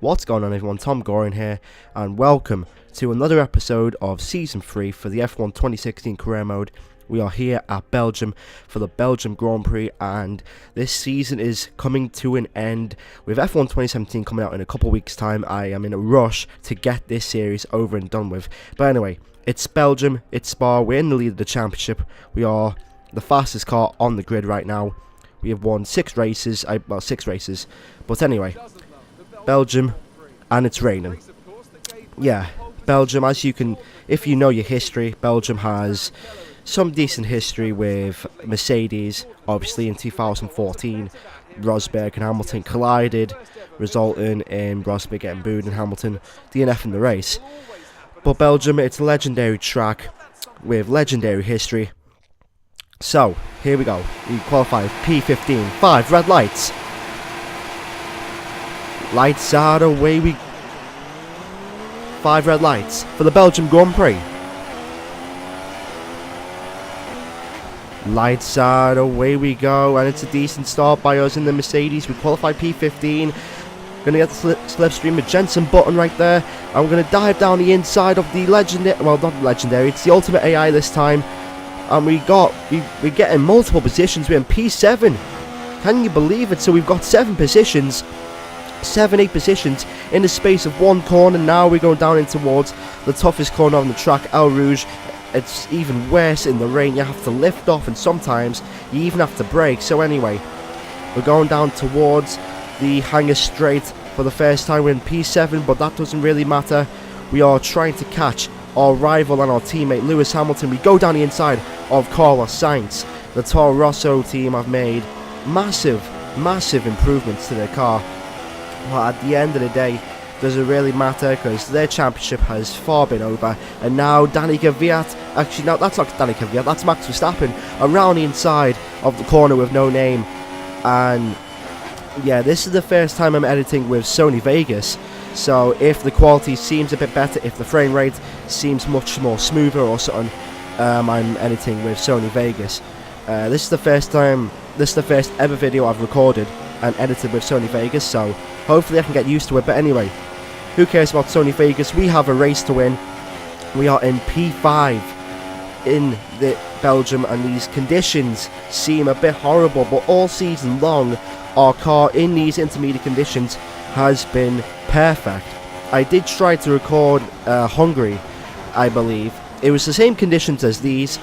What's going on, everyone? TomGorian here, and welcome to another episode of Season 3 for the F1 2016 Career Mode. We are here at Belgium for the Belgium Grand Prix, and this season is coming to an end. With F1 2017 coming out in a couple weeks' time, I am in a rush to get this series over and done with. But anyway, it's Belgium, it's Spa, we're in the lead of the championship. We are the fastest car on the grid right now. We have won 6 races, but anyway, Belgium, and it's raining. Yeah, Belgium, as you can, if you know your history, Belgium has some decent history with Mercedes. Obviously in 2014, Rosberg and Hamilton collided, resulting in Rosberg getting booed and Hamilton DNFing the race. But Belgium, it's a legendary track with legendary history. So, here we go. We qualify P15. 5 red lights. Lights out, away we... 5 red lights for the Belgium Grand Prix. Lights out, away we go, and it's a decent start by us in the Mercedes. We qualify P15. Gonna get the slipstream with Jensen Button right there. And we're gonna dive down the inside of the legendary, well, not legendary, it's the ultimate AI this time. And we're getting multiple positions. We're in P7. Can you believe it? So we've got 7 positions, 8 positions in the space of 1 corner. Now we're going down in towards the toughest corner on the track, El Rouge. It's even worse in the rain. You have to lift off, and sometimes you even have to brake. So anyway, we're going down towards the Hangar Straight for the first time. We're in P7, but that doesn't really matter. We are trying to catch our rival and our teammate Lewis Hamilton. We go down the inside of Carlos Sainz. The Toro Rosso team have made massive improvements to their car. But at the end of the day, does it really matter, because their championship has far been over. And now Danny Kvyat, actually no, that's not Danny Kvyat, that's Max Verstappen, around the inside of the corner with no name. And yeah, this is the first time I'm editing with Sony Vegas. So if the quality seems a bit better, if the frame rate seems much more smoother or something, I'm editing with Sony Vegas. This is the first ever video I've recorded and edited with Sony Vegas, so hopefully I can get used to it. But anyway, who cares about Sony Vegas? We have a race to win. We are in P5 in the Belgium, and these conditions seem a bit horrible, but all season long our car in these intermediate conditions has been perfect. I did try to record Hungary, I believe. It was the same conditions as these.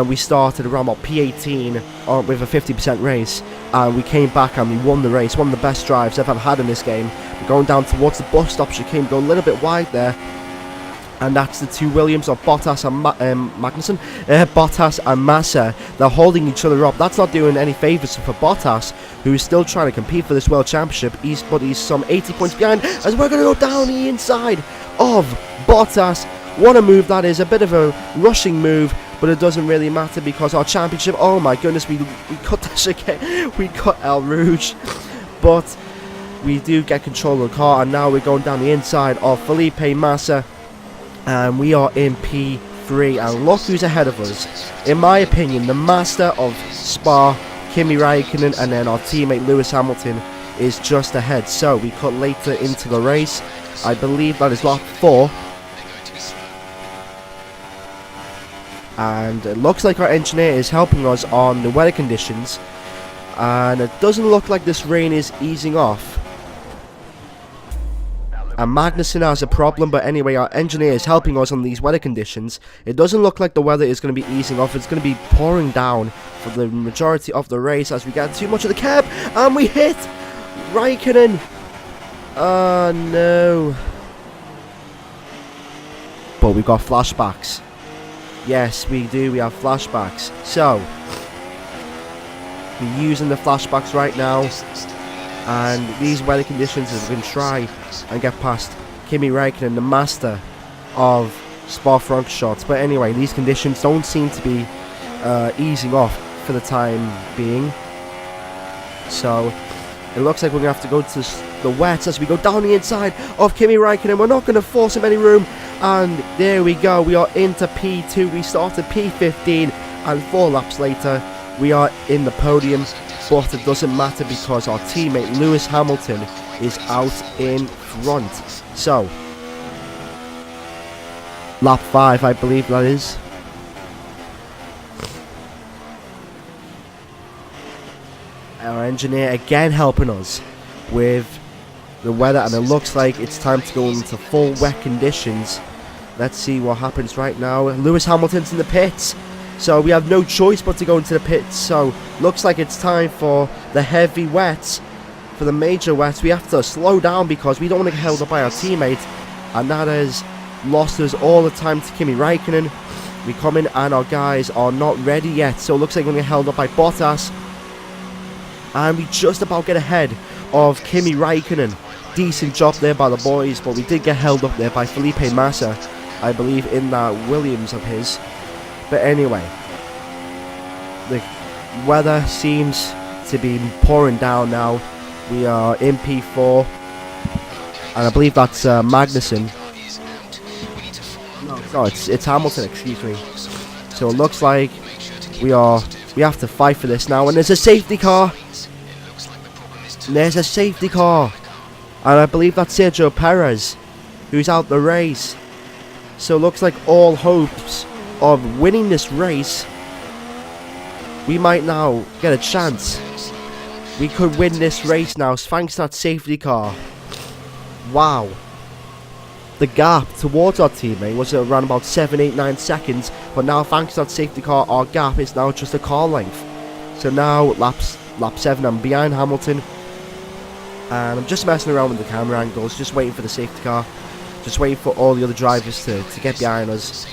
We started around about P18 with a 50% race, and we came back and we won the race. One of the best drives I've ever had in this game. We're going down towards the bus stop, chicane, go a little bit wide there, and that's the 2 Williams of Bottas and Magnussen. Bottas and Massa, they're holding each other up. That's not doing any favours for Bottas, who is still trying to compete for this World Championship. He's some 80 points behind, as we're going to go down the inside of Bottas. What a move that is, a bit of a rushing move, but it doesn't really matter because our championship, oh my goodness, we cut the chicane, we cut El Rouge, but we do get control of the car, and now we're going down the inside of Felipe Massa, and we are in P3, and look who's ahead of us. In my opinion, the master of Spa, Kimi Räikkönen, and then our teammate Lewis Hamilton is just ahead. So we cut later into the race. I believe that is lap 4. And it looks like our engineer is helping us on the weather conditions, and it doesn't look like this rain is easing off. And Magnussen has a problem, but anyway, our engineer is helping us on these weather conditions. It doesn't look like the weather is going to be easing off. It's going to be pouring down for the majority of the race as we get too much of the curb, and we hit Räikkönen. Oh no. But we've got flashbacks. Yes, we do. We have flashbacks. So, we're using the flashbacks right now. And these weather conditions, as we can try and get past Kimi Räikkönen, the master of Spa-Francorchamps. But anyway, these conditions don't seem to be easing off for the time being. So, it looks like we're going to have to go to the wets as we go down the inside of Kimi Räikkönen. We're not going to force him any room. And there we go, we are into P2, we started P15, and 4 laps later, we are in the podium. but it doesn't matter because our teammate Lewis Hamilton is out in front. So, lap 5, I believe that is. Our engineer again helping us with the weather, and it looks like it's time to go into full wet conditions. Let's see what happens right now. Lewis Hamilton's in the pits, so we have no choice but to go into the pits. So looks like it's time for the heavy wets, for the major wets. We have to slow down because we don't want to get held up by our teammate, and that has lost us all the time to Kimi Räikkönen. We come in and our guys are not ready yet, so it looks like we're going to get held up by Bottas, and we just about get ahead of Kimi Räikkönen. Decent job there by the boys, but we did get held up there by Felipe Massa, I believe, in that Williams of his. But anyway, the weather seems to be pouring down now. We are in P4, and I believe that's Magnussen. No, it's Hamilton, excuse me. So it looks like we have to fight for this now, and there's a safety car. There's a safety car, and I believe that's Sergio Perez, who's out the race. So it looks like all hopes of winning this race, we might now get a chance. We could win this race now thanks to that safety car. Wow. The gap towards our teammate was around about 7, 8, 9 seconds, but now thanks to that safety car, our gap is now just a car length. So now lap 7, I'm behind Hamilton, and I'm just messing around with the camera angles, just waiting for the safety car, just waiting for all the other drivers to get behind us,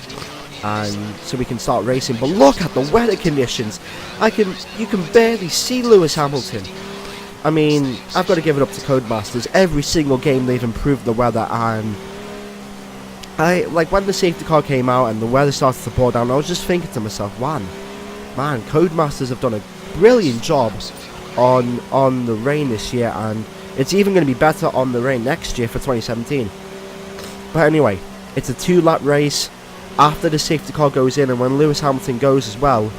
and so we can start racing. But look at the weather conditions. You can barely see Lewis Hamilton. I mean, I've got to give it up to Codemasters. Every single game they've improved the weather, and like when the safety car came out and the weather started to pour down, I was just thinking to myself, man, Codemasters have done a brilliant job on the rain this year, and it's even going to be better on the rain next year for 2017. But anyway, it's a 2-lap race after the safety car goes in and when Lewis Hamilton goes as well.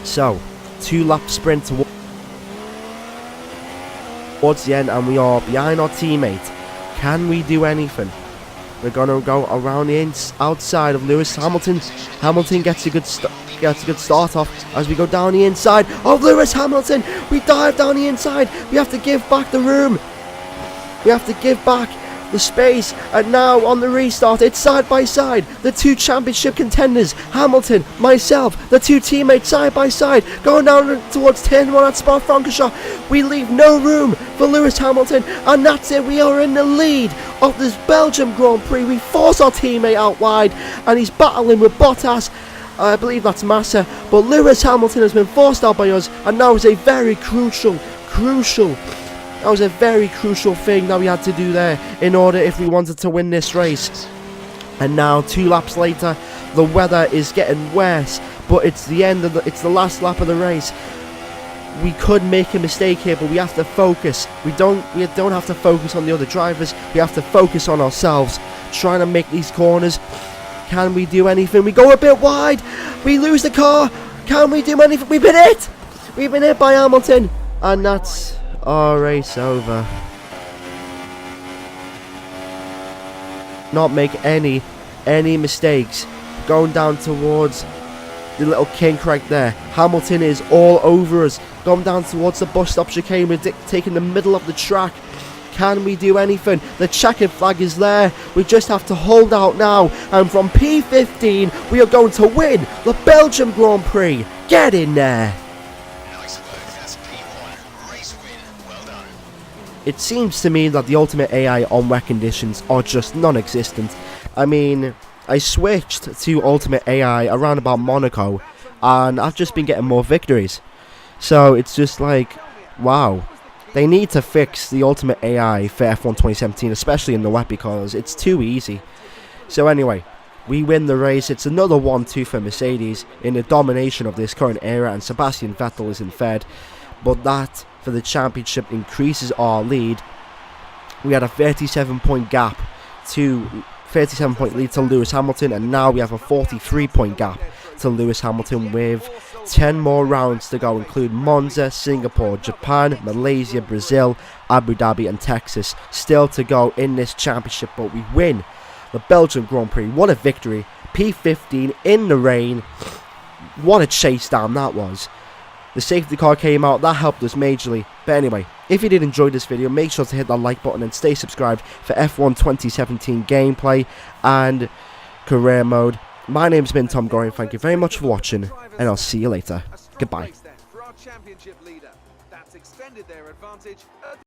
So, 2-lap sprint towards the end, and we are behind our teammate. Can we do anything? We're going to go around the outside of Lewis Hamilton. Hamilton gets a good start off as we go down the inside of Lewis Hamilton. We dive down the inside. We have to give back the room. We have to give back the space, and now on the restart it's side by side, the two championship contenders, Hamilton, myself, the two teammates side by side, going down towards turn 1 at Spa-Francorchamps. We leave no room for Lewis Hamilton, and that's it. We are in the lead of this Belgium Grand Prix. We force our teammate out wide, and he's battling with Bottas. I believe that's Massa, but Lewis Hamilton has been forced out by us, and now is a very crucial that was a very crucial thing that we had to do there in order if we wanted to win this race. And now 2 laps later, the weather is getting worse, but it's the end of it's the last lap of the race. We could make a mistake here, but we have to focus. We don't have to focus on the other drivers. We have to focus on ourselves, trying to make these corners. Can we do anything? We go a bit wide. We lose the car. Can we do anything? We've been hit. We've been hit by Hamilton, and that's our race over. Not make any mistakes. Going down towards the little kink right there. Hamilton is all over us. Going down towards the bus stop chicane. We're taking the middle of the track. Can we do anything? The checkered flag is there. We just have to hold out now. And from P15, we are going to win the Belgium Grand Prix. Get in there. It seems to me that the ultimate AI on wet conditions are just non-existent. I mean, I switched to ultimate AI around about Monaco, and I've just been getting more victories. So it's just like, wow. They need to fix the ultimate AI for F1 2017, especially in the wet, because it's too easy. So anyway, we win the race. It's another 1-2 for Mercedes in the domination of this current era, and Sebastian Vettel is in third. But that for the championship increases our lead. We had a 37-point gap to 37-point lead to Lewis Hamilton, and now we have a 43-point gap to Lewis Hamilton with 10 more rounds to go, include Monza, Singapore, Japan, Malaysia, Brazil, Abu Dhabi and Texas still to go in this championship, but we win the Belgian Grand Prix. What a victory. P15 in the rain. What a chase down that was. The safety car came out, that helped us majorly. But anyway, if you did enjoy this video, make sure to hit that like button and stay subscribed for F1 2017 gameplay and career mode. My name's been TomGorian, thank you very much for watching, and I'll see you later. Goodbye.